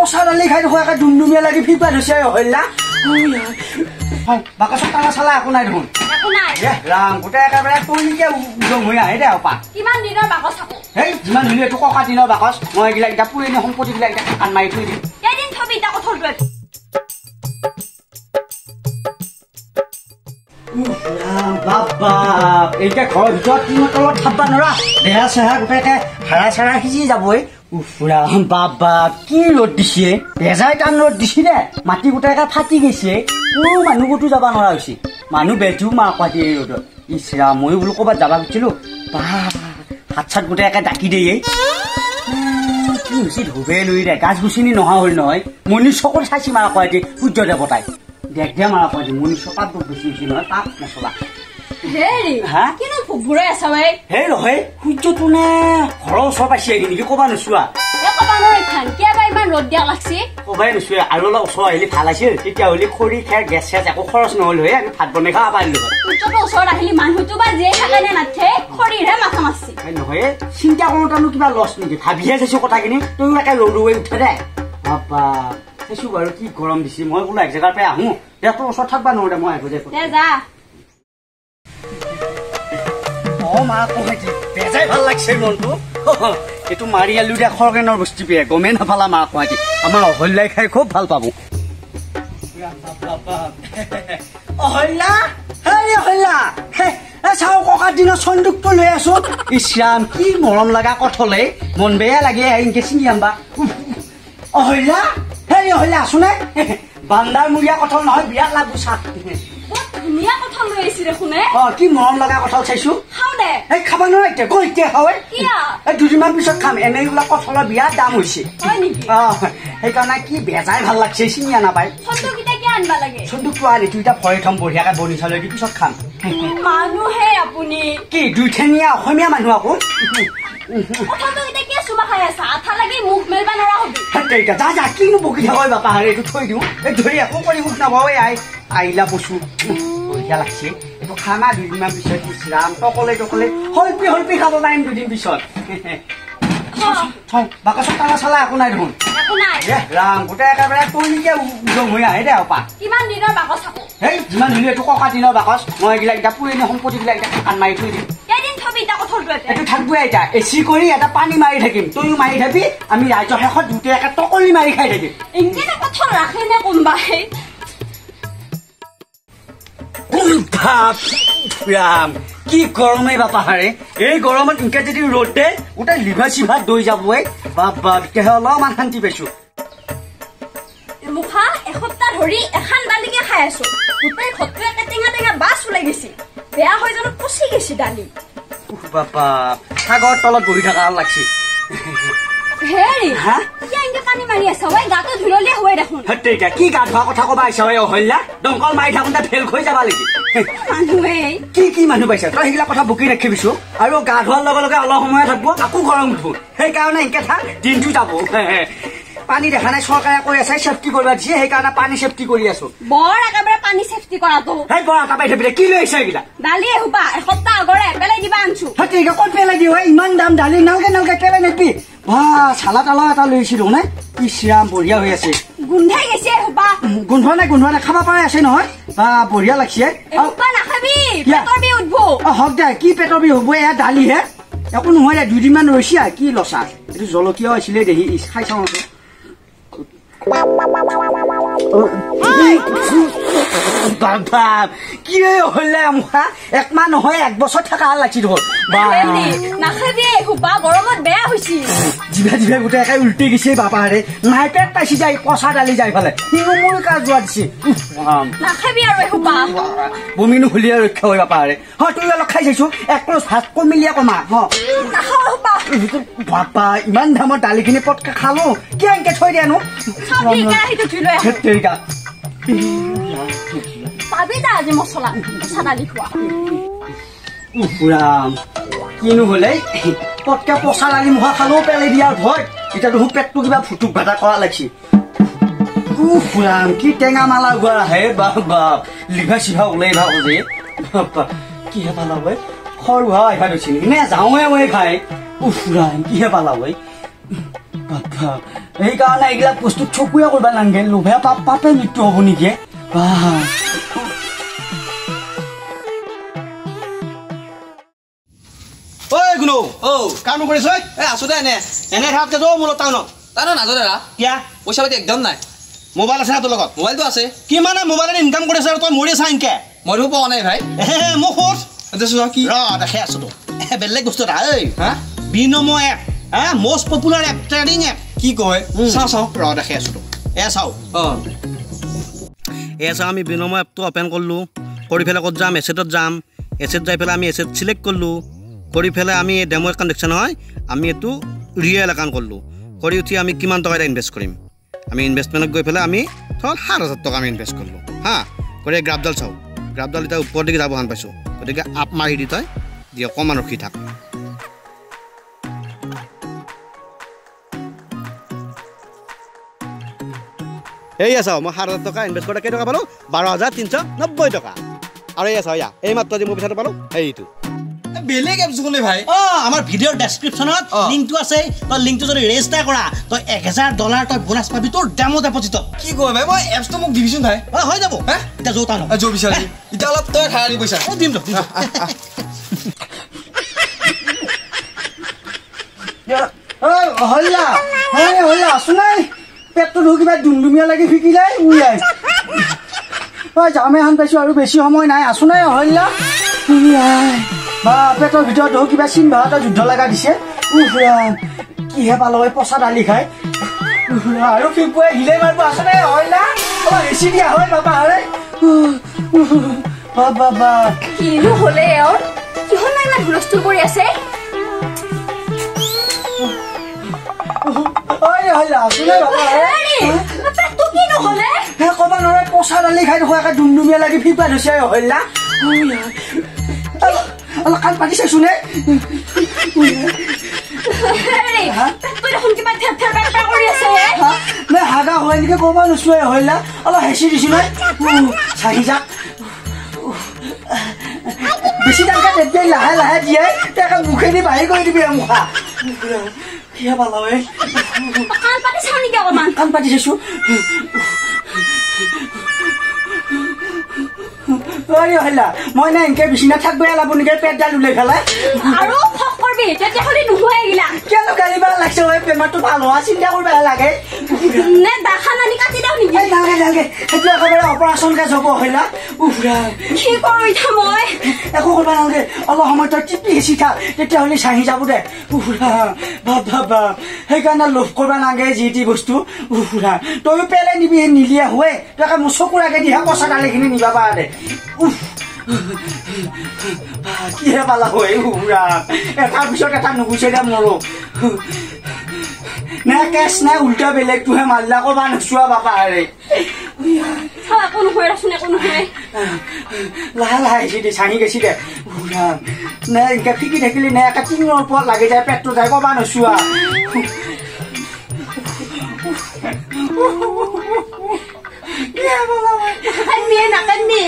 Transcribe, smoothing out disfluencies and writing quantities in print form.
পচা দালি খাই দেখো একে ডুমডুমিয়া লাগি ফিপা ধৰিছে হল্লা বাকচত তালা চালা একো নাই দেখোন ৰাম গোটেই একেবাৰে তলিকে উদং হৈ আহে দে অপা কিমান দিনৰ বাকচ থাকো হেই যিমান দিলে এইটো ককা দিনৰ বাকচ মই এইবিলাক এতিয়া পুৰণি সম্পত্তিবিলাক এতিয়া কাণ মাৰি থৈ দিম কেইদিন থবি এতিয়া কঠৰটোৱে বাবা এতিয়া ঘৰৰ ভিতৰত টিঙৰ তলত থাকবা নৰা দেহা চেহা গোটেইকে হাৰা চাৰা সিজি যাবই উফৰা বাবা কি ৰ'দ দিছে বেজাই টান ৰ'দ দিছে দে মাটি গোটেইকে ফাটি গৈছে কোনো মানুহ ক'তো যাব নোৱাৰা হৈছে মানুহ বেজুও মাৰ পাতি এই ৰ'দত ইচৰা ময়ো বোলো ক'ৰবাত যাব খুজিছিলো বা হাত চাত গোটেইকে ডাকি দিয়ে কি হৈছে ধুবে লৈ দে গাছ গুচনি নহা হ'ল নহয় মণি চকুৰ চাইছি মাৰা পাতি সূৰ্য দেৱতাই দেখ দে মাৰা পাতি মণি চকাত দুখ বেছি হৈছে নহয় তাক নচলা হেৰি কিনো ভুভুৰাই আছা ঐ হে নহয় সূৰ্যটো নে ঘৰৰ ওচৰ পাইছে নেকি ক'বা নোচোৱা ক'বা নোৱাৰি খান কিয়বা ইমান ৰ'দ দিয়া লাগছি ক'বাই নোচোৱা আৰু অলপ ওচৰ আহিলে ভাল আছিল তেতিয়া হ'লে খৰি খেৰ গেছ চেছ একো খৰচ নহ'ল হয় আমি ভাত বনাই খাব পাৰিলো হয় সূৰ্যটো ওচৰত আহিলে মানুহটো বা জীয়াই থাকে নে নাথে খৰিৰহে মাথা মাৰছি নহয় চিন্তা কৰোঁতানো কিবা লছ নেকি ভাবিহে চাইছো কথাখিনি তয়ো একে ৰৌৰৈ উঠে দে বাবা চাইছো বাৰু কি গৰম দিছে মই বোলো এক জেগাৰ পৰা আহোঁ দে তোৰ ওচৰত থাকবা নোৱাৰো দে মই আহিব দে যা মা কহেতি বেজাই ভাল লাগছে মনটো এইটো মাৰি আলু দিয়া খৰগেনৰ বস্তু পিয়ে গমেই নাপালা মা কহেতি আমাৰ অহল্যাই খাই খুব ভাল পাব অহল্যা হেৰি অহল্যা চাও ককাৰ দিনৰ চন্দুকটো লৈ আছো ইছৰাম কি মৰম লগা কঠলে মন বেয়া লাগে এনেকে চিঙি আনবা অহল্যা হেৰি অহল্যা আছোনে বান্দাৰ মূৰীয়া কঠল নহয় বিৰাট লাগু চাক ধুনীয়া কঠল লৈ আহিছে দেখোনে কি মৰম লগা কঠল চাইছো খাও দে এই খাবা নোৱাৰা এতিয়া গৈ এতিয়া খাৱে এই দুদিনমান পিছত খাম এনেই বোলা কঠলৰ বিৰাট দাম হৈছে সেইকাৰণে কি বেজাই ভাল লাগছে চিঙি আনা পাই চন্দুকটো আনি তুই এতিয়া ভৰাই থম বঢ়িয়াকে বনি চালৈ দি পিছত খাম মানুহে আপুনি কি দুইঠেঙীয়া অসমীয়া মানুহ আকৌ যা যা কিনো বকি থাক বাপা এইটো থৈ দিওঁ এই ধৰি একো কৰি মোক নাপাওঁ আই আহিলা বস্তু বঢ়িয়া লাগছে এইটো খানা দুদিনমান পিছত ইছৰাম টকলে টকলে হলপি হলপি খাব পাৰিম দুদিন পিছত বাকচত তালা চালা একো নাই দেখোন ৰাম গোটেই একেবাৰে তলিকে উদং হৈ আহে দে অপা কিমান দিনৰ বাকচ থাকো হেই যিমান দিলে এইটো ককা দিনৰ বাকচ মই এইবিলাক এতিয়া পুৰণি সম্পত্তিবিলাক এতিয়া কাণ মাৰি থৈ দিম এইটো থাকবই এতিয়া এচি কৰি এটা পানী মাৰি থাকিম তয়ো মাৰি থাকি আমি ৰাইজৰ শেষত দুটাই একে টকলি মাৰি খাই থাকিম কি গৰমে বাপাহাৰে এই গৰমত ইনকে যদি ৰ'দ দে গোটেই লিভা চিভা দৈ যাবই বাবা তেতিয়াহে অলপমান শান্তি পাইছো মুখা এসপ্তাহ ধৰি এখন দালিকে খাই আছো গোটেই ঘৰটো একে টেঙা টেঙা বাছ ওলাই গৈছে বেয়া হৈ জানো পচি গৈছে দালি বাপা সাগৰ তলত বহি থকা লাগছে কি গা ধোৱা কথা কবা আহিছা অহল্যা দমকল মাৰি থাকোঁতে ফেল হৈ যাবা নেকি কি মানুহ পাইছা তই সেইবিলাক কথা বুকি ৰাখিবিছো আৰু গা ধোৱাৰ লগে লগে অলপ সময় থাকব আকৌ গৰম উঠো সেইকাৰণে এনেকে থাক দিনটো যাব পানী দেখা নাই চৰকাৰে কৈ আছে চেফটি কৰিব দিছে সেইকাৰণে পানী চেফটি কৰি আছো বৰ একেবাৰে পানী চেফটি কৰাটো সেই বৰ এটা পাই থাকিলে কি লৈ আহিছে এইবিলাক দালি এসোপা এসপ্তাহ আগৰে পেলাই দিবা আনছো ক'ত পেলাই দিওঁ ইমান দাম দালি নালগে নালগে পেলাই নেপি বা চালা তালা এটা লৈছিলো নে ইছৰাম বঢ়িয়া হৈ আছে গোন্ধাই গৈছে এসোপা গোন্ধ নাই খাব পাৰে আছে নহয় বা বঢ়িয়া লাগছে হওক দে কি পেটৰ বিষ হ'ব এয়া দালিহে একো নহয় দে দুদিনমান ৰৈছে কি লচা এইটো জলকীয়াও আছিলে দেহি খাই চাওঁ কি হলে মুখা একমাহ নহয় এক বছৰ থকা লাগছি ধৰ গৰমত বেয়া হৈছে জিভা জিভা গোটেই একে উল্টি গৈছে বাপাহাৰে নাই পেট পাইছি যাই পচা দালি যাই ফালে মোৰ কাজ যোৱা দিছে বমি নুখুলিয়ে ৰক্ষা হৈ বাপাহাৰে হয় তুই অলপ খাই চাইছো এক প্লচ ভাত কমিলিয়ে কমা বাপা ইমান দামৰ দালিখিনি পটকে খালো কিয় এনেকে থৈ দিয়ানো কিনো হলে পটকে পচা দালি মুখা খালেও পেলাই দিয়াৰ ভয় এতিয়া দেখোন পেটটো কিবা ফুটুক ভাটা কৰা লাগছে কি টেঙা মালা গোৱা হে বাপ লিভা চিভা ওলাই ভাও যে কিহে পালা বৈ সৰু হোৱা আহিবা গৈছে নে যাওঁৱে মই খাই কিহে পালা বৈ বাপ সেইকাৰণে এইগিলাক বস্তু চকুৱে কৰিব নালাগে লোভে পাপে মৃত্যু হ'ব নেকি ঐ গুণো কাম কৰিছ আছো দে এনে থাকতে যাওঁ মোৰ টাউনত তানো নাজো দাদা কিয়া পইচা পাতি একদম নাই মোবাইল আছে না তোৰ লগত মোবাইলটো আছে কি মানে মোবাইলত ইনকাম কৰিছ আৰু তই মৰি আছা এনকে মইতো পোৱা নাই ভাই মোক সোধ কি ৰ দেখে আছো তো বেলেগ বস্তু এটা ঐ Binomo app most popular app trading app কি কয় চাওঁ ৰ দেখে আছো তো চাওঁ চাওঁ আমি বিনমো এপটো অপেন কৰিলোঁ কৰি পেলাই ক'ত যাম এছেটত যাম এছেট যাই পেলাই আমি এছেট চিলেক্ট কৰিলোঁ কৰি পেলাই আমি ডেমো একাউণ্ট দেখছে নহয় আমি এইটো ৰিয়েল একাউণ্ট কৰিলোঁ কৰি উঠি আমি কিমান টকা এটা ইনভেষ্ট কৰিম আমি ইনভেষ্টমেণ্টত গৈ পেলাই আমি ধৰ ৭,০০০ টকা আমি ইনভেষ্ট কৰিলোঁ কৰি গ্ৰাফডাল চাওঁ গ্ৰাফডাল এতিয়া ওপৰৰ দিকে যাব হান পাইছোঁ গতিকে আপ মাৰি দি তই দি অকণমান ৰখি থাক এয়া চাওঁ মই ৭,০০০ টকা ইনভেষ্ট কৰোঁতে কেই টকা পালোঁ ১২,৩৯০ টকা আৰু এয়া চাওঁ এই মাত্ৰ আজি মই পইচাটো পালোঁ সেইটো বেলেগ এপ চোনে ভাই আমাৰ ভিডিঅ'ৰ ডেছক্ৰিপশ্যনত লিংকটো আছে তই লিংকটো যদি ৰেজিষ্টাৰ কৰা তই $১,০০০ তই বোনাছ পাবি তোৰ ডেমো ডেপজিটত কি কয় ভাই মই এপছটো মোক দিবিচোন ভাই হৈ যাব এতিয়া যৌ টানো যৌ বিচাৰি এতিয়া অলপ তই ঠাই আনি পইচা দিম আছো নাই পেটটো ধুই কিবা ডুমডুমীয়া লাগি শিকিলাই উলাই যামে হান পাইছো আৰু বেছি সময় নাই আছো নাই অহল্যা বা পেটৰ ভিতৰত ধৌ কিবা চিন ভাড়াটা যুদ্ধ লগা দিছে কিহে পালো পচা দালি খাই আৰু ফিপুৱাই হিলে মাৰিব আছে নাই অহল্যা বেছি দিয়া হয় বাবা বাবা কিনো হলে কিহৰ নাই ইমান হুলস্থুল কৰি আছে পচা দালি খাই দেখো একে ডুমডুমীয়া লাগি ফিপা ধৰিছে অহল্যা কাণ পাতি চাইছো নে হাগা হয় নেকি ক'ব নোচোৱে অহল্যা অলপ হেঁচি দিছো নাই চাহি যাক বেছি টানকে তেতিয়া লাহে লাহে দিয়াই তাকে মুখেদি বাহিৰ কৰি দিবি মুখা কিয় পালা কাণ পাতি চাইছো মই নাই এনেকে বিচনা থাকবে লাগব নেকি পেটডাল উলাই পেলাই আৰু ফক কৰবি তেতিয়াহ'লে নোহোৱাই গিলা কিয় গালিবা লাগছে বেমাৰটো ভাল হোৱা চিন্তা কৰিব লাগে নে দাখান আনি কাটি দিওঁ নেকি নালাগে নালাগে সেইটো একেবাৰে অপাৰেশ্যনকে যাব হইলা কি কৰোঁ এতিয়া মই একো কৰিব নালাগে অলপ সময় তই টিপি হেঁচি থাক তেতিয়াহ'লে চাহি যাব দে বাপ সেইকাৰণে লোভ কৰিব নালাগে যি টি বস্তু তইও পেলাই নিবি নিলিয়া হয় তই মোৰ চকুৰ আগে দিহে পচা দালিখিনি নিবা পাৰা দে কিহে পালা হয় এটাৰ পিছত এটা নুগুচে দে মোৰো নে কেচ নে উল্টা বেলেগটোহে মাৰিলা ক'বা নোচোৱা বাবা হেৰে লাহে লাহে হেঁচি দে চাহি গেছি দে নে এনেকে ফিকি থাকিলে নে একে টিঙৰ ওপৰত লাগি যায় পেটটো যায় ক'বা নোচোৱা নাকান্দি